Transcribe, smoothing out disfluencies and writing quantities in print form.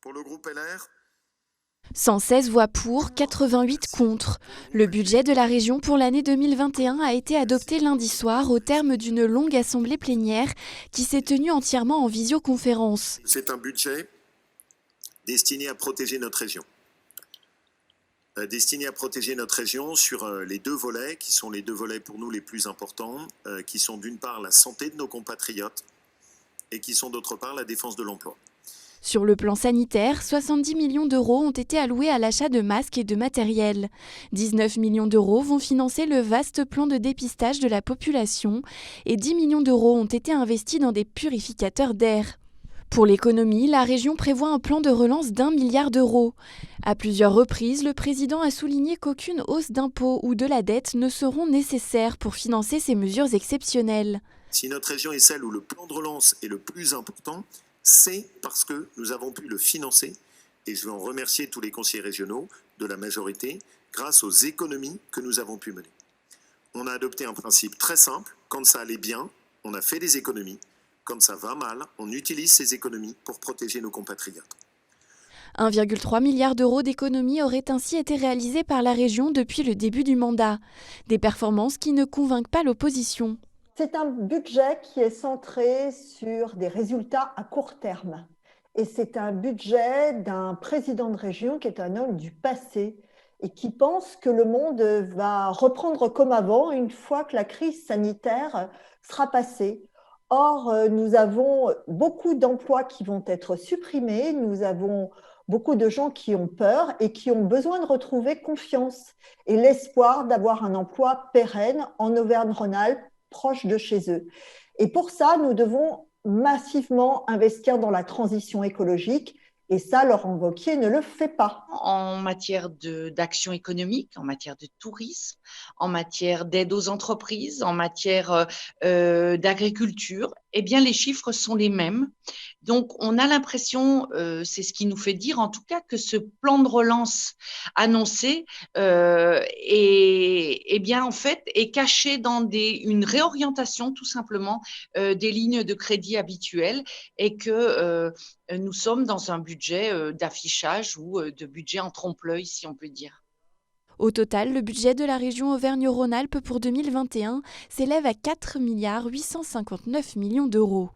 Pour le groupe LR, 116 voix pour, 88 contre. Le budget de la région pour l'année 2021 a été adopté lundi soir au terme d'une longue assemblée plénière qui s'est tenue entièrement en visioconférence. c'est un budget destiné à protéger notre région. Destiné à protéger notre région sur les deux volets, qui sont les deux volets pour nous les plus importants, qui sont d'une part la santé de nos compatriotes et qui sont d'autre part la défense de l'emploi. Sur le plan sanitaire, 70 millions d'euros ont été alloués à l'achat de masques et de matériel. 19 millions d'euros vont financer le vaste plan de dépistage de la population et 10 millions d'euros ont été investis dans des purificateurs d'air. Pour l'économie, la région prévoit un plan de relance d'1 milliard d'euros. À plusieurs reprises, le président a souligné qu'aucune hausse d'impôts ou de la dette ne seront nécessaires pour financer ces mesures exceptionnelles. Si notre région est celle où le plan de relance est le plus important, c'est parce que nous avons pu le financer, et je veux en remercier tous les conseillers régionaux de la majorité, grâce aux économies que nous avons pu mener. On a adopté un principe très simple, quand ça allait bien, on a fait des économies, quand ça va mal, on utilise ces économies pour protéger nos compatriotes. 1,3 milliard d'euros d'économies auraient ainsi été réalisées par la région depuis le début du mandat. Des performances qui ne convainquent pas l'opposition. C'est un budget qui est centré sur des résultats à court terme. Et c'est un budget d'un président de région qui est un homme du passé et qui pense que le monde va reprendre comme avant une fois que la crise sanitaire sera passée. Or, nous avons beaucoup d'emplois qui vont être supprimés, nous avons beaucoup de gens qui ont peur et qui ont besoin de retrouver confiance et l'espoir d'avoir un emploi pérenne en Auvergne-Rhône-Alpes, proche de chez eux. Et pour ça, nous devons massivement investir dans la transition écologique. Et ça, Laurent Wauquiez ne le fait pas. En matière d'action économique, en matière de tourisme, en matière d'aide aux entreprises, en matière d'agriculture, eh bien, les chiffres sont les mêmes. Donc, on a l'impression, c'est ce qui nous fait dire en tout cas, que ce plan de relance annoncé est bien, en fait, est caché dans une réorientation tout simplement des lignes de crédit habituelles et que nous sommes dans un budget d'affichage ou de budget en trompe-l'œil, si on peut dire. Au total, le budget de la région Auvergne-Rhône-Alpes pour 2021 s'élève à 4 859 millions d'euros.